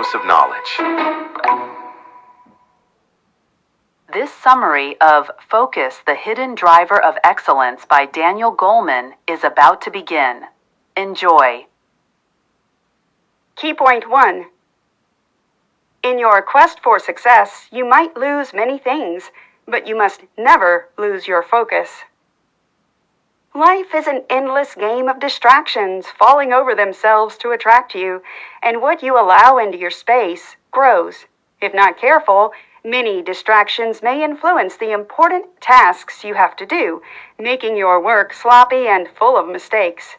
dose of knowledge. This summary of Focus, the Hidden Driver of Excellence by Daniel Goleman is about to begin. Enjoy. Key point 1. In your quest for success, you might lose many things, but you must never lose your focus. Life is an endless game of distractions falling over themselves to attract you, and what you allow into your space grows. If not careful, many distractions may influence the important tasks you have to do, making your work sloppy and full of mistakes.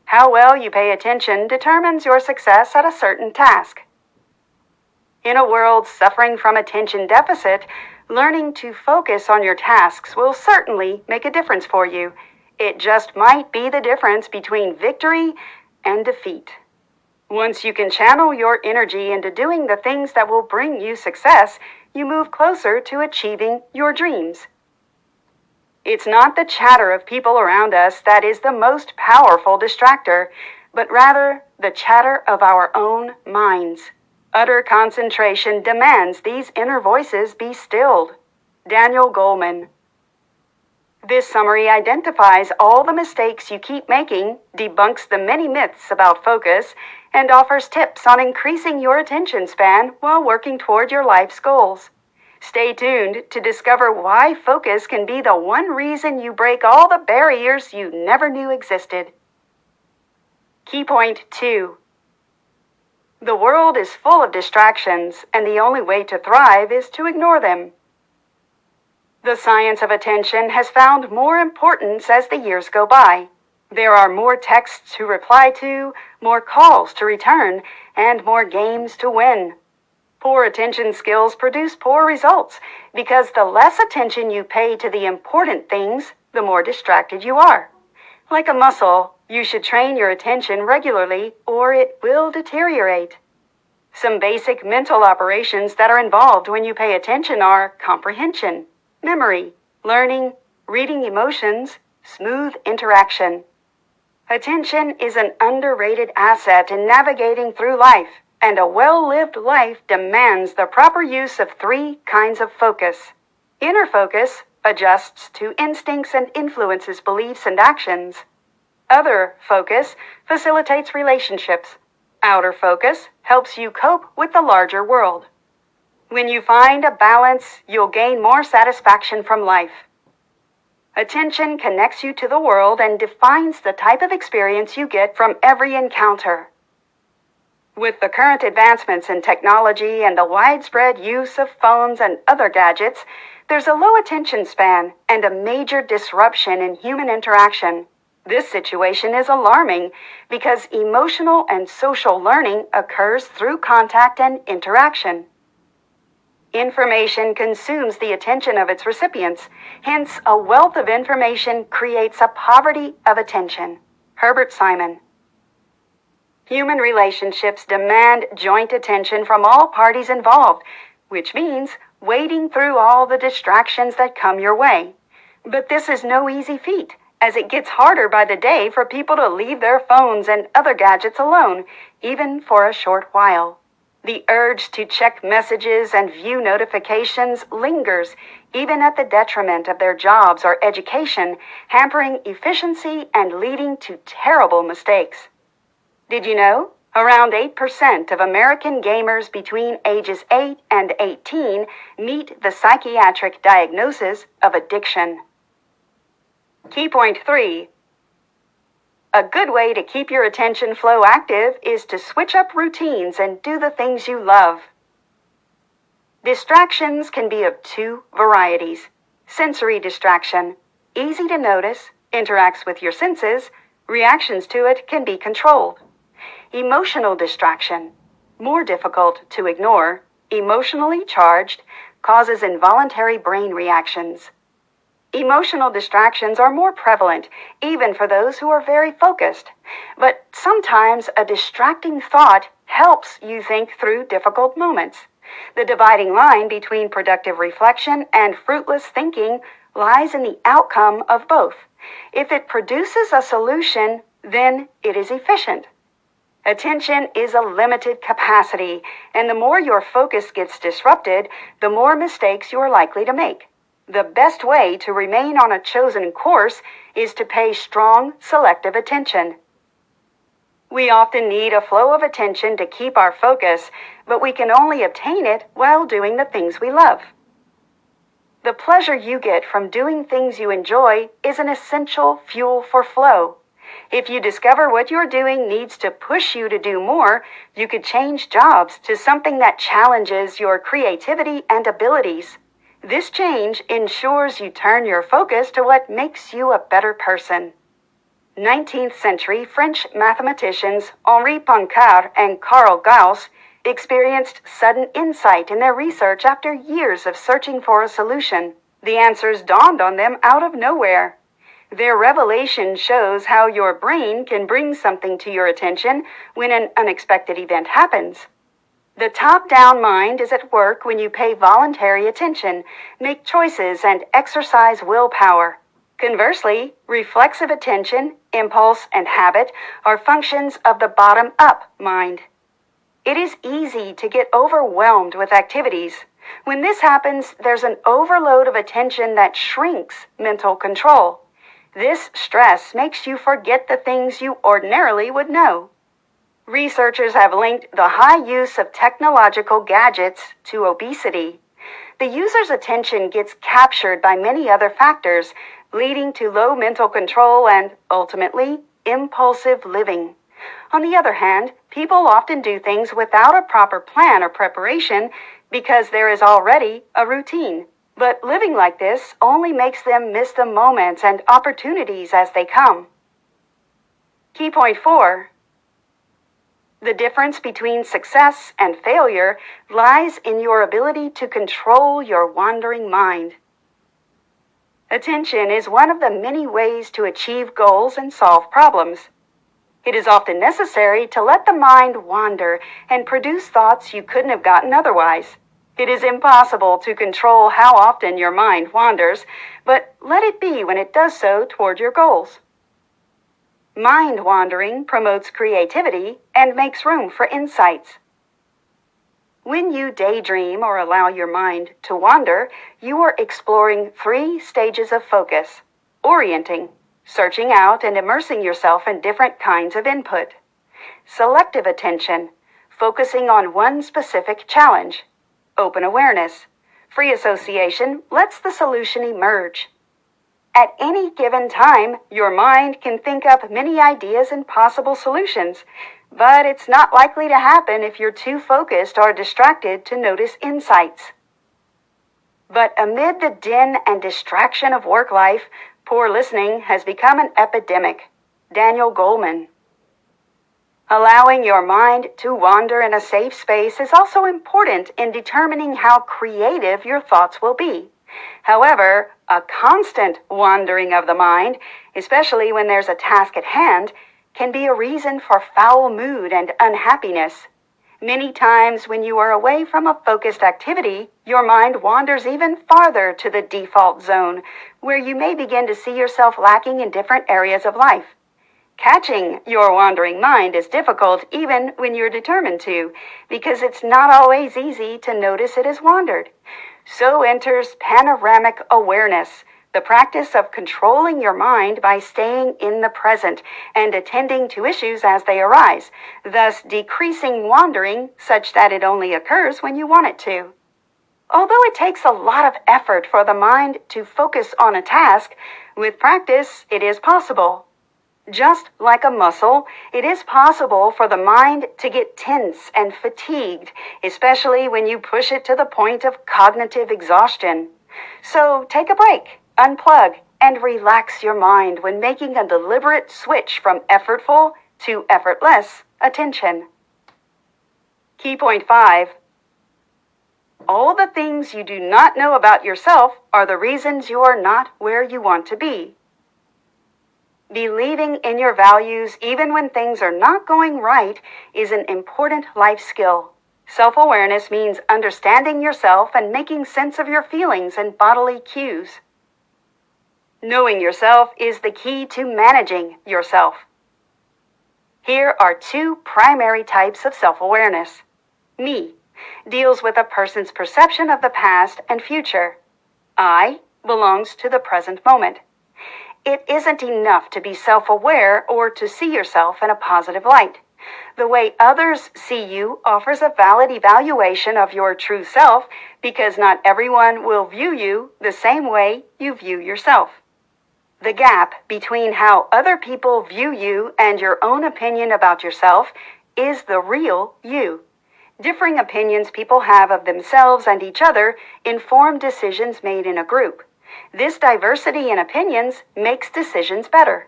How well you pay attention determines your success at a certain task. In a world suffering from attention deficit, learning to focus on your tasks will certainly make a difference for you. It just might be the difference between victory and defeat. Once you can channel your energy into doing the things that will bring you success, you move closer to achieving your dreams. It's not the chatter of people around us that is the most powerful distractor, but rather the chatter of our own minds. Utter concentration demands these inner voices be stilled. Daniel Goleman. This summary identifies all the mistakes you keep making, debunks the many myths about focus, and offers tips on increasing your attention span while working toward your life's goals. Stay tuned to discover why focus can be the one reason you break all the barriers you never knew existed. Key point 2. The world is full of distractions, and the only way to thrive is to ignore them. The science of attention has found more importance as the years go by. There are more texts to reply to, more calls to return, and more games to win. Poor attention skills produce poor results because the less attention you pay to the important things, the more distracted you are. Like a muscle, you should train your attention regularly or it will deteriorate. Some basic mental operations that are involved when you pay attention are comprehension, memory, learning, reading emotions, smooth interaction. Attention is an underrated asset in navigating through life, and a well-lived life demands the proper use of 3 kinds of focus. Inner focus adjusts to instincts and influences beliefs and actions. Other focus facilitates relationships. Outer focus helps you cope with the larger world. When you find a balance, you'll gain more satisfaction from life. Attention connects you to the world and defines the type of experience you get from every encounter. With the current advancements in technology and the widespread use of phones and other gadgets, there's a low attention span and a major disruption in human interaction. This situation is alarming because emotional and social learning occurs through contact and interaction. Information consumes the attention of its recipients. Hence, a wealth of information creates a poverty of attention. Herbert Simon. Human relationships demand joint attention from all parties involved, which means wading through all the distractions that come your way. But this is no easy feat, as it gets harder by the day for people to leave their phones and other gadgets alone, even for a short while. The urge to check messages and view notifications lingers, even at the detriment of their jobs or education, hampering efficiency and leading to terrible mistakes. Did you know? Around 8% of American gamers between ages 8 and 18 meet the psychiatric diagnosis of addiction. Key point 3. A good way to keep your attention flow active is to switch up routines and do the things you love. Distractions can be of 2 varieties. Sensory distraction, easy to notice, interacts with your senses, reactions to it can be controlled. Emotional distraction, more difficult to ignore, emotionally charged, causes involuntary brain reactions. Emotional distractions are more prevalent, even for those who are very focused. But sometimes a distracting thought helps you think through difficult moments. The dividing line between productive reflection and fruitless thinking lies in the outcome of both. If it produces a solution, then it is efficient. Attention is a limited capacity, and the more your focus gets disrupted, the more mistakes you are likely to make. The best way to remain on a chosen course is to pay strong, selective attention. We often need a flow of attention to keep our focus, but we can only obtain it while doing the things we love. The pleasure you get from doing things you enjoy is an essential fuel for flow. If you discover what you're doing needs to push you to do more, you could change jobs to something that challenges your creativity and abilities. This change ensures you turn your focus to what makes you a better person. 19th century French mathematicians Henri Poincaré and Carl Gauss experienced sudden insight in their research after years of searching for a solution. The answers dawned on them out of nowhere. Their revelation shows how your brain can bring something to your attention when an unexpected event happens. The top-down mind is at work when you pay voluntary attention, make choices, and exercise willpower. Conversely, reflexive attention, impulse, and habit are functions of the bottom-up mind. It is easy to get overwhelmed with activities. When this happens, there's an overload of attention that shrinks mental control. This stress makes you forget the things you ordinarily would know. Researchers have linked the high use of technological gadgets to obesity. The user's attention gets captured by many other factors, leading to low mental control and, ultimately, impulsive living. On the other hand, people often do things without a proper plan or preparation because there is already a routine. But living like this only makes them miss the moments and opportunities as they come. Key point 4. The difference between success and failure lies in your ability to control your wandering mind. Attention is one of the many ways to achieve goals and solve problems. It is often necessary to let the mind wander and produce thoughts you couldn't have gotten otherwise. It is impossible to control how often your mind wanders, but let it be when it does so toward your goals. Mind wandering promotes creativity and makes room for insights. When you daydream or allow your mind to wander, you are exploring 3 stages of focus: orienting, searching out and immersing yourself in different kinds of input; selective attention, focusing on one specific challenge; open awareness, free association lets the solution emerge. At any given time, your mind can think up many ideas and possible solutions, but it's not likely to happen if you're too focused or distracted to notice insights. But amid the din and distraction of work life, poor listening has become an epidemic. Daniel Goleman. Allowing your mind to wander in a safe space is also important in determining how creative your thoughts will be. However, a constant wandering of the mind, especially when there's a task at hand, can be a reason for foul mood and unhappiness. Many times when you are away from a focused activity, your mind wanders even farther to the default zone, where you may begin to see yourself lacking in different areas of life. Catching your wandering mind is difficult even when you're determined to, because it's not always easy to notice it has wandered. So enters panoramic awareness, the practice of controlling your mind by staying in the present and attending to issues as they arise, thus decreasing wandering such that it only occurs when you want it to. Although it takes a lot of effort for the mind to focus on a task, with practice it is possible. Just like a muscle, it is possible for the mind to get tense and fatigued, especially when you push it to the point of cognitive exhaustion. So take a break, unplug, and relax your mind when making a deliberate switch from effortful to effortless attention. Key point 5. All the things you do not know about yourself are the reasons you are not where you want to be. Believing in your values even when things are not going right is an important life skill. Self-awareness means understanding yourself and making sense of your feelings and bodily cues. Knowing yourself is the key to managing yourself. Here are two primary types of self-awareness. Me deals with a person's perception of the past and future. I belongs to the present moment. It isn't enough to be self-aware or to see yourself in a positive light. The way others see you offers a valid evaluation of your true self because not everyone will view you the same way you view yourself. The gap between how other people view you and your own opinion about yourself is the real you. Differing opinions people have of themselves and each other inform decisions made in a group. This diversity in opinions makes decisions better.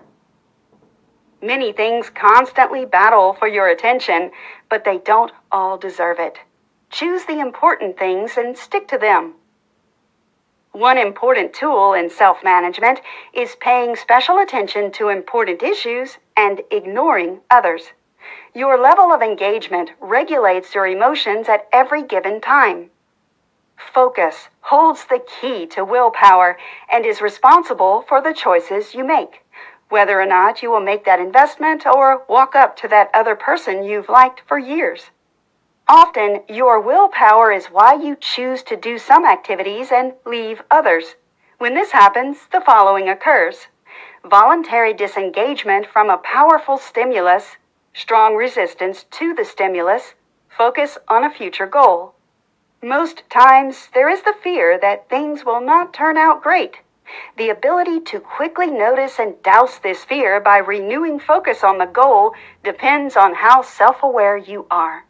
Many things constantly battle for your attention, but they don't all deserve it. Choose the important things and stick to them. One important tool in self-management is paying special attention to important issues and ignoring others. Your level of engagement regulates your emotions at every given time. Focus holds the key to willpower and is responsible for the choices you make, whether or not you will make that investment or walk up to that other person you've liked for years. Often, your willpower is why you choose to do some activities and leave others. When this happens, the following occurs: voluntary disengagement from a powerful stimulus, strong resistance to the stimulus, focus on a future goal. Most times, there is the fear that things will not turn out great. The ability to quickly notice and douse this fear by renewing focus on the goal depends on how self-aware you are.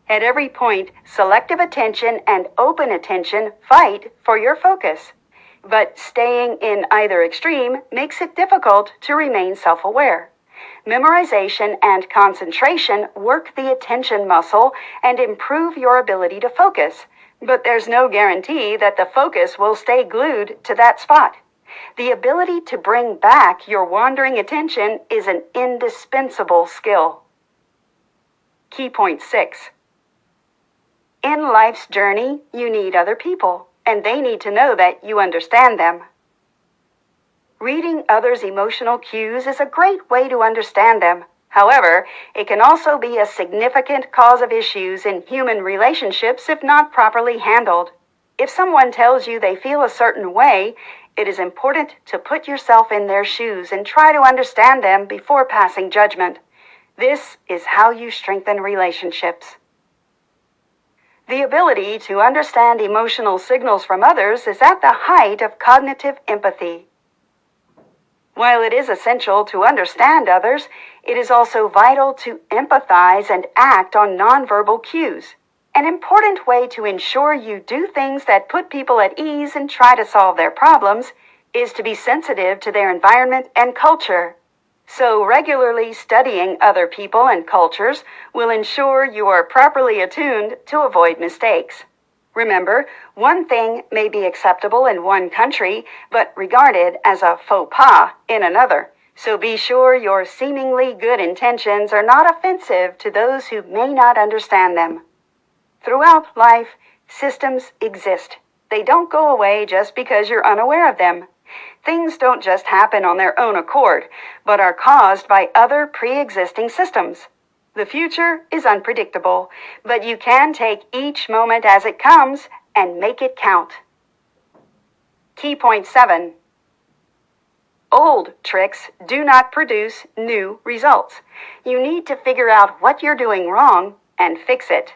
At every point, selective attention and open attention fight for your focus. But staying in either extreme makes it difficult to remain self-aware. Memorization and concentration work the attention muscle and improve your ability to focus. But there's no guarantee that the focus will stay glued to that spot. The ability to bring back your wandering attention is an indispensable skill. Key point 6. In life's journey, you need other people, and they need to know that you understand them. Reading others' emotional cues is a great way to understand them. However, it can also be a significant cause of issues in human relationships if not properly handled. If someone tells you they feel a certain way, it is important to put yourself in their shoes and try to understand them before passing judgment. This is how you strengthen relationships. The ability to understand emotional signals from others is at the height of cognitive empathy. While it is essential to understand others, it is also vital to empathize and act on nonverbal cues. An important way to ensure you do things that put people at ease and try to solve their problems is to be sensitive to their environment and culture. So regularly studying other people and cultures will ensure you are properly attuned to avoid mistakes. Remember, one thing may be acceptable in one country, but regarded as a faux pas in another. So be sure your seemingly good intentions are not offensive to those who may not understand them. Throughout life, systems exist. They don't go away just because you're unaware of them. Things don't just happen on their own accord, but are caused by other pre-existing systems. The future is unpredictable, but you can take each moment as it comes and make it count. Key point 7. Old tricks do not produce new results. You need to figure out what you're doing wrong and fix it.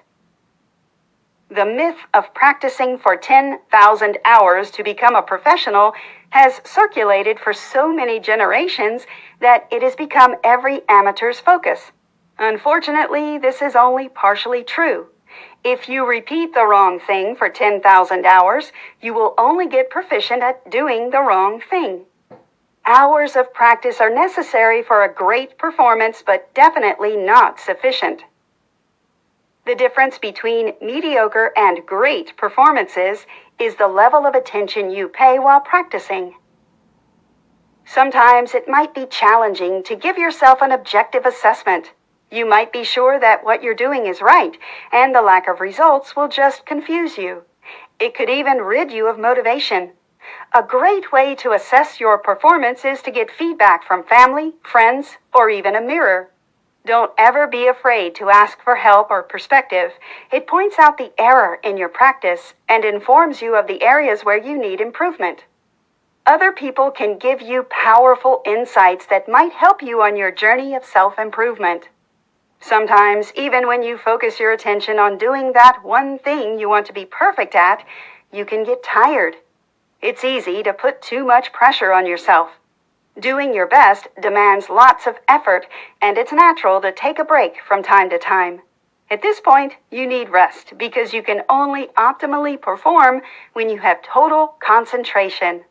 The myth of practicing for 10,000 hours to become a professional has circulated for so many generations that it has become every amateur's focus. Unfortunately, this is only partially true. If you repeat the wrong thing for 10,000 hours, you will only get proficient at doing the wrong thing. Hours of practice are necessary for a great performance, but definitely not sufficient. The difference between mediocre and great performances is the level of attention you pay while practicing. Sometimes it might be challenging to give yourself an objective assessment. You might be sure that what you're doing is right, and the lack of results will just confuse you. It could even rid you of motivation. A great way to assess your performance is to get feedback from family, friends, or even a mirror. Don't ever be afraid to ask for help or perspective. It points out the error in your practice and informs you of the areas where you need improvement. Other people can give you powerful insights that might help you on your journey of self-improvement. Sometimes, even when you focus your attention on doing that one thing you want to be perfect at, you can get tired. It's easy to put too much pressure on yourself. Doing your best demands lots of effort, and it's natural to take a break from time to time. At this point, you need rest because you can only optimally perform when you have total concentration.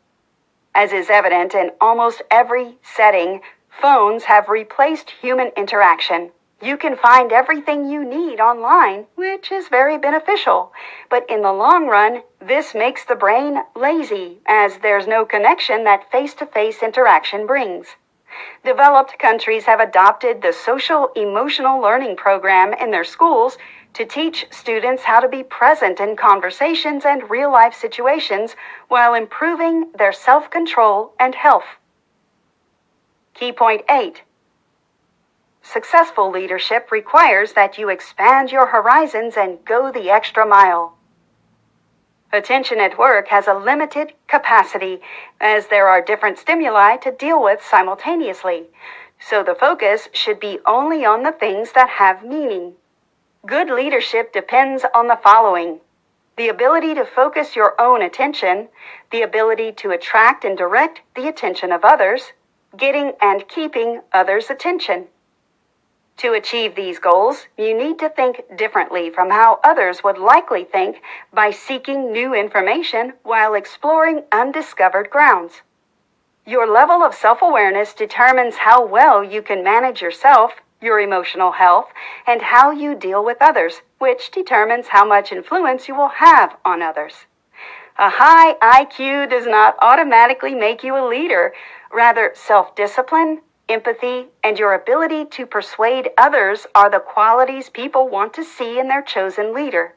As is evident in almost every setting, phones have replaced human interaction. You can find everything you need online, which is very beneficial. But in the long run, this makes the brain lazy, as there's no connection that face-to-face interaction brings. Developed countries have adopted the Social Emotional Learning Program in their schools to teach students how to be present in conversations and real-life situations while improving their self-control and health. Key point 8. Successful leadership requires that you expand your horizons and go the extra mile. Attention at work has a limited capacity, as there are different stimuli to deal with simultaneously, so the focus should be only on the things that have meaning. Good leadership depends on the following: the ability to focus your own attention, the ability to attract and direct the attention of others, getting and keeping others' attention. To achieve these goals, you need to think differently from how others would likely think by seeking new information while exploring undiscovered grounds. Your level of self-awareness determines how well you can manage yourself, your emotional health, and how you deal with others, which determines how much influence you will have on others. A high IQ does not automatically make you a leader. Rather, self-discipline, empathy, and your ability to persuade others are the qualities people want to see in their chosen leader.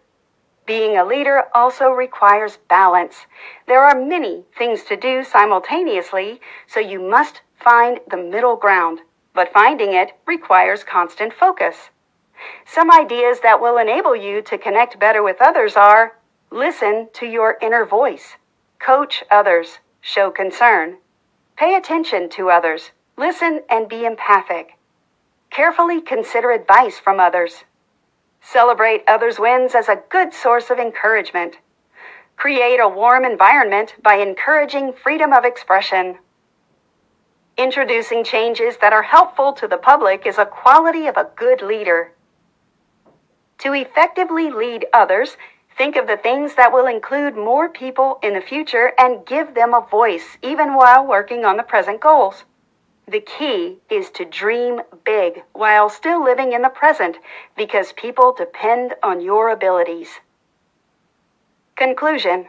Being a leader also requires balance. There are many things to do simultaneously, so you must find the middle ground, but finding it requires constant focus. Some ideas that will enable you to connect better with others are: listen to your inner voice, coach others, show concern, pay attention to others, listen and be empathic. Carefully consider advice from others. Celebrate others' wins as a good source of encouragement. Create a warm environment by encouraging freedom of expression. Introducing changes that are helpful to the public is a quality of a good leader. To effectively lead others, think of the things that will include more people in the future and give them a voice, even while working on the present goals. The key is to dream big while still living in the present, because people depend on your abilities. Conclusion.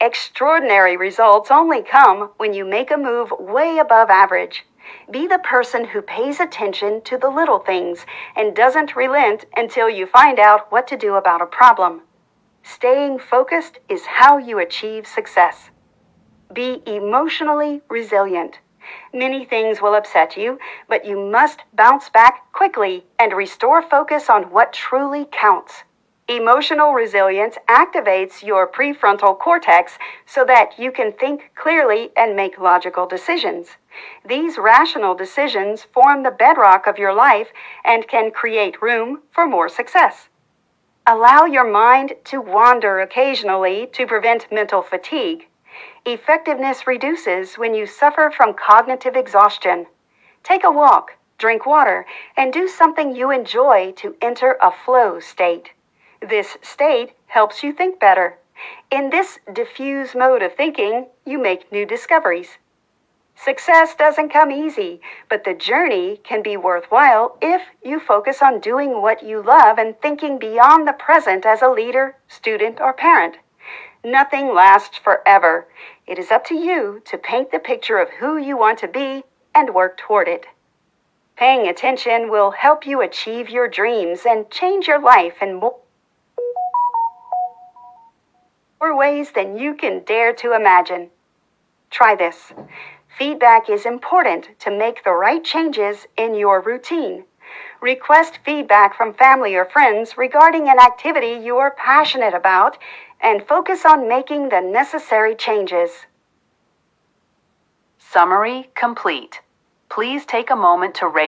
Extraordinary results only come when you make a move way above average. Be the person who pays attention to the little things and doesn't relent until you find out what to do about a problem. Staying focused is how you achieve success. Be emotionally resilient. Many things will upset you, but you must bounce back quickly and restore focus on what truly counts. Emotional resilience activates your prefrontal cortex so that you can think clearly and make logical decisions. These rational decisions form the bedrock of your life and can create room for more success. Allow your mind to wander occasionally to prevent mental fatigue. Effectiveness reduces when you suffer from cognitive exhaustion. Take a walk, drink water, and do something you enjoy to enter a flow state. This state helps you think better. In this diffuse mode of thinking, you make new discoveries. Success doesn't come easy, but the journey can be worthwhile if you focus on doing what you love and thinking beyond the present as a leader, student, or parent. Nothing lasts forever. It is up to you to paint the picture of who you want to be and work toward it. Paying attention will help you achieve your dreams and change your life in more ways than you can dare to imagine. Try this. Feedback is important to make the right changes in your routine. Request feedback from family or friends regarding an activity you are passionate about and focus on making the necessary changes. Summary complete. Please take a moment to rate